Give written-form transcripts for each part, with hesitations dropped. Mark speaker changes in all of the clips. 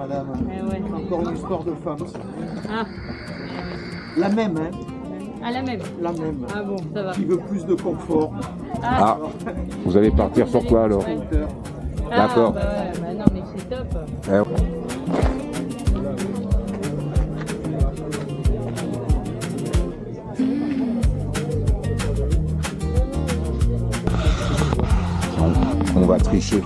Speaker 1: madame.
Speaker 2: Ouais.
Speaker 1: Encore une histoire de femme. Ça.
Speaker 2: Ah.
Speaker 1: La même, hein.
Speaker 2: Ah, la même.
Speaker 1: La même.
Speaker 2: Ah bon, ça va.
Speaker 1: Qui veut plus de confort.
Speaker 3: Ah, vous allez partir sur quoi alors? D'accord.
Speaker 2: Ah, bah non, mais c'est top.
Speaker 3: On va tricher.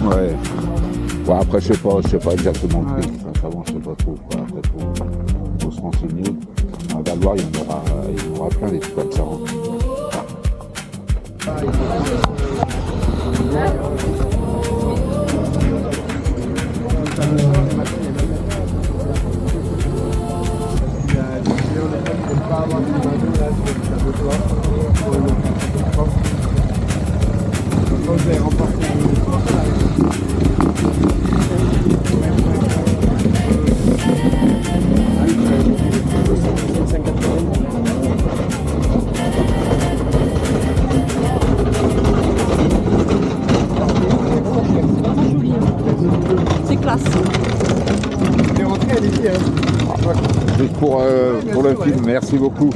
Speaker 3: Ouais. Bon, après, je sais pas exactement le prix. Avant, je sais pas trop. Après, faut se renseigner. À Valoir, il y en aura plein des trucs comme ça.
Speaker 2: C'est classe.
Speaker 3: Juste pour le film, merci beaucoup.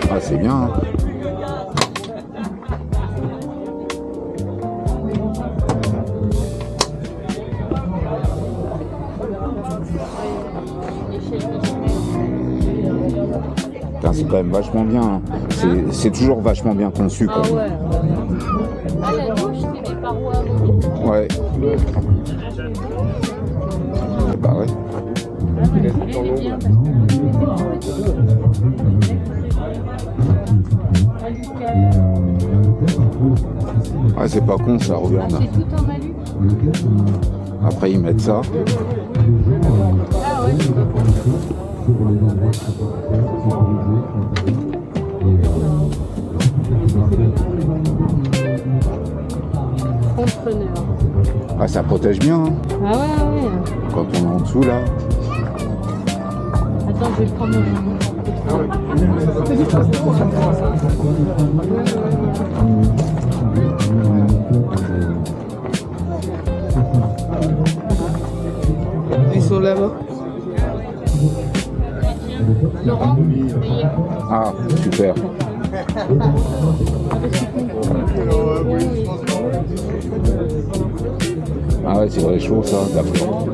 Speaker 3: Ah, c'est bien. Hein. C'est quand même vachement bien. Hein. C'est toujours vachement bien conçu.
Speaker 2: Ah
Speaker 3: quoi.
Speaker 2: ouais. Ah, la douche, c'est des parois amovibles.
Speaker 3: Ouais. Bah ouais.
Speaker 2: Il est bien parce que
Speaker 3: Ouais, c'est pas con ça, regarde.
Speaker 2: c'est tout en alu.
Speaker 3: Après ils mettent ça.
Speaker 2: Ah ouais, c'est pas con. Entrepreneur.
Speaker 3: Ah, ça protège bien. Hein.
Speaker 2: Ah ouais.
Speaker 3: Quand on est en dessous là.
Speaker 2: Attends, je vais prendre mon...
Speaker 1: Ils sont là-bas.
Speaker 2: Laurent,
Speaker 3: Ah, super. Ah ouais, c'est vrai chaud ça, d'accord.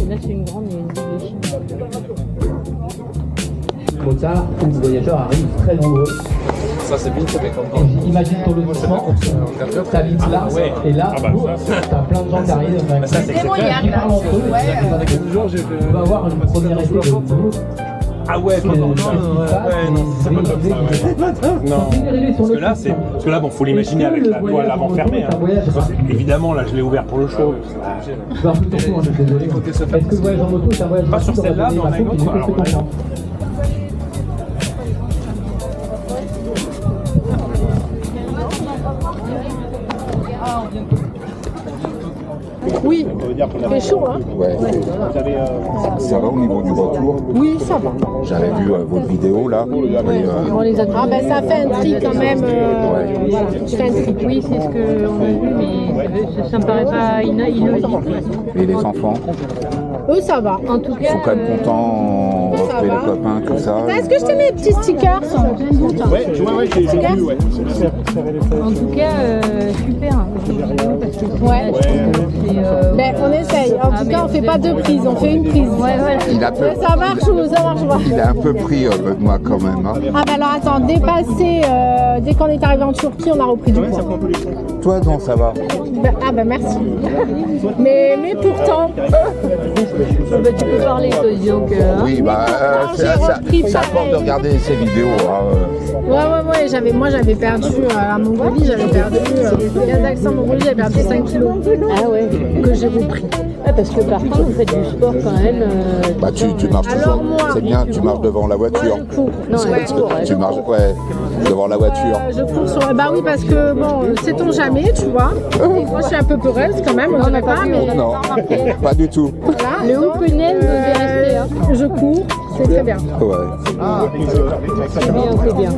Speaker 2: Là, c'est une grande, il y a une double Chine.
Speaker 4: Mozart, où les voyageurs arrivent très nombreux.
Speaker 5: Ça c'est bien fait comme
Speaker 4: Imagine ton lotissement, t'habites là, et là, t'as plein de gens qui arrivent, qui parlent entre eux, on va avoir une première effet de boulot.
Speaker 5: Ah ouais, non, c'est pas comme ça. Non. Parce que là, bon, faut l'imaginer avec la voile avant fermée. Hein. Évidemment, là, je l'ai ouvert pour le show.
Speaker 4: Je vais un peu ton tour, je suis désolé. Est-ce que le voyage en moto, c'est un voyage
Speaker 5: Pas sur celle-là, mais on a une autre. Alors,
Speaker 2: Oui, c'est chaud, hein?
Speaker 3: Ouais. Ça va au niveau du retour?
Speaker 2: Oui, ça va.
Speaker 3: J'avais vu votre vidéo là.
Speaker 2: On les a ah ben ça fait un tri quand même. Voilà, c'est un tri. Oui, c'est ce qu'on a vu, mais ça me paraît pas illogique.
Speaker 3: Et les enfants?
Speaker 2: Eux, ça va. En tout
Speaker 3: Ils
Speaker 2: cas.
Speaker 3: sont quand même contents. on refait les copains, tout ça.
Speaker 2: Est-ce que je te mets les petits stickers?
Speaker 5: Ouais, j'ai vu, ouais.
Speaker 6: En tout cas, super.
Speaker 2: Ouais. Mais on essaye. En tout cas, on fait pas deux prises, on fait une prise.
Speaker 6: Ouais, voilà.
Speaker 3: Il a peu,
Speaker 2: Mais ça marche ou ça marche pas?
Speaker 3: il a un peu pris Benoît quand même. Hein.
Speaker 2: Ah bah alors attends, dépassé, dès qu'on est arrivé en Turquie, on a repris du poids.
Speaker 3: Toi, non, ça va.
Speaker 2: Ah bah merci. mais pourtant...
Speaker 6: Bah, tu peux parler, toi, donc.
Speaker 3: Oui, bah,
Speaker 2: j'ai repris
Speaker 3: ça force
Speaker 2: pareil.
Speaker 3: de regarder ces vidéos. Hein,
Speaker 2: Ouais, moi j'avais perdu à Mongolie, j'avais perdu Kazakhstan, Mongolie, j'avais perdu 5 kilos
Speaker 6: Ah ouais.
Speaker 2: que j'ai repris.
Speaker 6: Ah, parce que par contre, vous faites du sport quand même.
Speaker 3: Bah, tu marches
Speaker 2: Alors,
Speaker 3: toujours.
Speaker 2: moi,
Speaker 3: C'est bien, tu marches devant la voiture.
Speaker 6: Non, elle court.
Speaker 3: Tu marches, ouais, devant la voiture.
Speaker 2: Je cours sur... Bah oui, parce que bon, sait-on jamais, tu vois. Et moi je suis un peu peureuse quand même, on dirait pas, mais
Speaker 3: Non, pas du tout.
Speaker 2: voilà.
Speaker 6: Le open-end vous est resté. Hein.
Speaker 2: Je cours, c'est très bien.
Speaker 3: Ouais.
Speaker 6: C'est bien, c'est bien.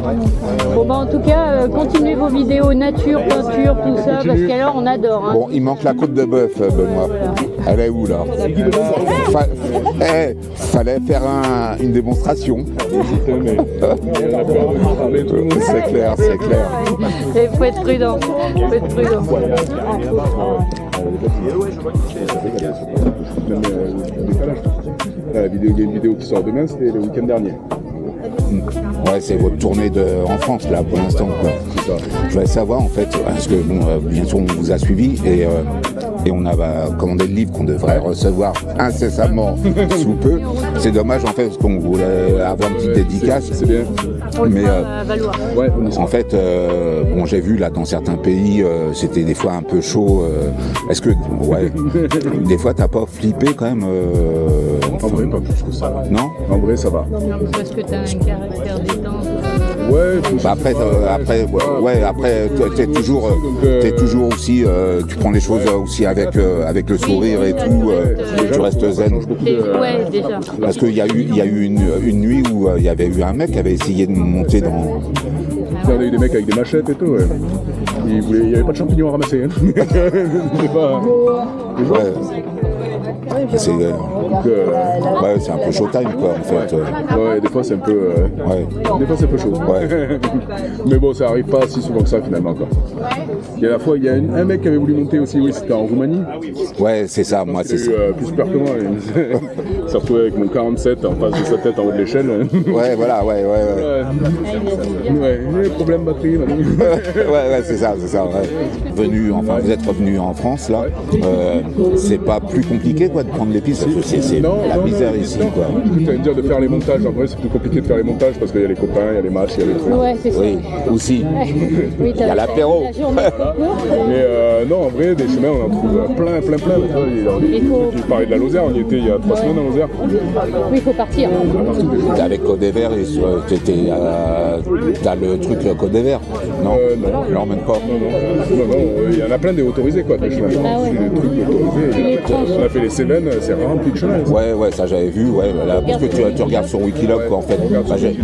Speaker 6: Bon, bah en tout cas, continuez vos vidéos nature, peinture, tout ça, parce qu'alors on adore. Hein.
Speaker 3: Bon, il manque la côte de bœuf, Benoît. Elle est où, là? Fallait faire une démonstration. C'est clair, c'est clair.
Speaker 6: Et faut être prudent. Faut être prudent.
Speaker 7: La vidéo, il y a une vidéo qui sort demain, c'était le week-end dernier.
Speaker 3: Ouais, c'est votre tournée en France, là, pour l'instant. Je voulais savoir, en fait, parce que, bon, bien sûr, on vous a suivi et on a commandé le livre qu'on devrait recevoir incessamment sous peu. C'est dommage, en fait, parce qu'on voulait avoir une petite dédicace.
Speaker 7: C'est bien.
Speaker 3: Mais
Speaker 6: Valoir.
Speaker 7: Ouais,
Speaker 3: en fait, bon, j'ai vu, là, dans certains pays, c'était des fois un peu chaud. Est-ce que, ouais, des fois, t'as pas flippé, quand même
Speaker 7: en vrai, pas plus que ça.
Speaker 3: Non?
Speaker 7: En vrai, ça va.
Speaker 6: Parce que t'as un caractère détente.
Speaker 7: Ouais,
Speaker 3: Bah après, t'es toujours aussi, tu prends les choses aussi avec le sourire et tout, tu restes zen.
Speaker 6: Ouais, déjà.
Speaker 3: Parce qu'il y a eu une nuit où il y avait eu un mec qui avait essayé de monter dans...
Speaker 7: on a eu des mecs avec des machettes et tout, ouais. Il n'y avait pas de champignons à ramasser. Hein. C'est pas...
Speaker 3: Ouais. C'est un peu showtime, quoi, en fait.
Speaker 7: Ouais, des fois c'est un peu...
Speaker 3: Ouais.
Speaker 7: Des fois c'est un peu chaud.
Speaker 3: Ouais.
Speaker 7: Mais bon, ça arrive pas si souvent que ça finalement, quoi. Il y a la fois, il y a un mec qui avait voulu monter aussi, oui, c'était en Roumanie.
Speaker 3: Ouais, c'est ça, moi, c'est ça.
Speaker 7: Plus peur que moi. Il s'est retrouvé avec mon 47 en face de sa tête en haut de l'échelle.
Speaker 3: Ouais, voilà, ouais.
Speaker 7: Ouais, problème batterie, madame.
Speaker 3: Ouais, c'est ça, ouais. Vous êtes revenu en France, là. C'est pas plus compliqué, quoi, de prendre les pistes, parce que c'est la misère ici, quoi.
Speaker 7: Tu vas me dire de faire les montages, en vrai, c'est plus compliqué de faire les montages parce qu'il y a les copains, il y a les matchs, il y a les trucs.
Speaker 6: Ouais, c'est ça.
Speaker 3: Oui, aussi.
Speaker 6: Oui,
Speaker 3: Il y a l'apéro.
Speaker 7: Mais non, en vrai, des chemins, on en trouve plein. Tu parlais de la Lozère, on y était il y a 3 semaines en Lozère.
Speaker 6: Oui, il faut partir.
Speaker 3: T'es avec Côte des Verts et t'as le truc Côte des Verts, non? Non, même pas.
Speaker 7: Non, il y en a plein des autorisés, quoi, des chemins.
Speaker 6: Ah ouais.
Speaker 7: Des trucs autorisés. On a fait les Cévennes, c'est rempli de chemins.
Speaker 3: Ouais, ça j'avais vu, ouais, là, parce que tu regardes sur Wikiloc, quoi, en fait. Bah, j'ai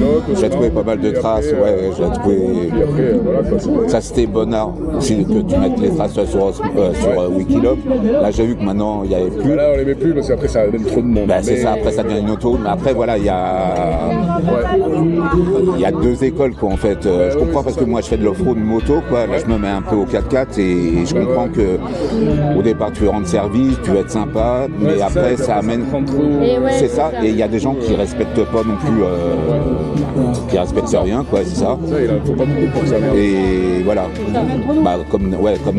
Speaker 3: trouvé pas mal de traces, ouais, j'ai trouvé...
Speaker 7: Et après, voilà, quoi, c'est...
Speaker 3: Ça, c'était Bonnard, aussi, que tu mettes les traces sur Wikiloc. Là, j'ai vu que maintenant, il n'y avait plus.
Speaker 7: Là, on les met plus parce qu'après, ça donne trop de monde.
Speaker 3: Bah, c'est ça, après, ça devient une auto. Mais après, voilà, il y a deux écoles, quoi, en fait. Je comprends parce que moi, je fais de l'off-road moto, quoi. Là, je me mets un peu au 4x4 et je comprends que au départ, tu veux rendre service, tu veux être sympa, mais après, ça amène... C'est ça, et il y a des gens qui respectent pas non plus, qui respectent rien, quoi, c'est ça.
Speaker 7: Il en faut pas beaucoup pour ça.
Speaker 3: Et voilà, bah, comme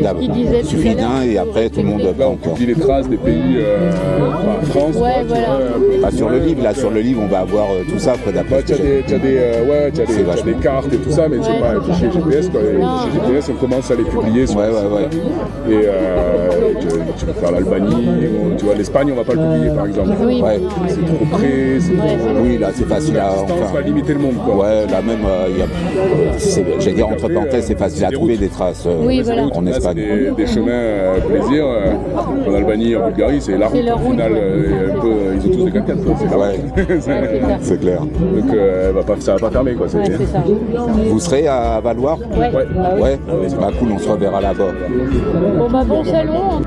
Speaker 3: d'hab, il suffit d'un et après tout le monde
Speaker 7: Là,
Speaker 3: prend,
Speaker 7: on
Speaker 3: quoi.
Speaker 7: publie les traces des pays, France.
Speaker 6: Ouais, voilà.
Speaker 3: Bah, sur le livre, on va avoir tout ça, quoi, d'après.
Speaker 7: Tu as des cartes et tout ça, mais c'est pas un fichier GPS, quoi. Les fichiers GPS, on commence à les publier sur le site. Et tu peux faire l'Albanie, tu vois, l'Espagne, on va pas le publier, par exemple.
Speaker 6: Oui.
Speaker 3: Ouais.
Speaker 7: C'est trop près, c'est trop...
Speaker 3: Oui, là, c'est facile à...
Speaker 7: La distance va limiter le monde, quoi.
Speaker 3: Ouais, là même, j'allais dire entre parenthèses, c'est facile à trouver des traces
Speaker 6: Oui, voilà.
Speaker 3: en
Speaker 7: Là,
Speaker 3: Espagne.
Speaker 7: c'est des chemins plaisir. En Albanie, en Bulgarie, c'est la route. Au final, ils ont tous des 4x4, quoi. C'est la route.
Speaker 3: Ouais, c'est clair.
Speaker 7: Donc, ça va pas fermer, quoi.
Speaker 6: Ouais, c'est ça.
Speaker 3: Vous serez à Valoir?
Speaker 6: Ouais.
Speaker 3: Ouais. Bah cool, on se reverra là-bas.
Speaker 6: Bon, bah, bon salon.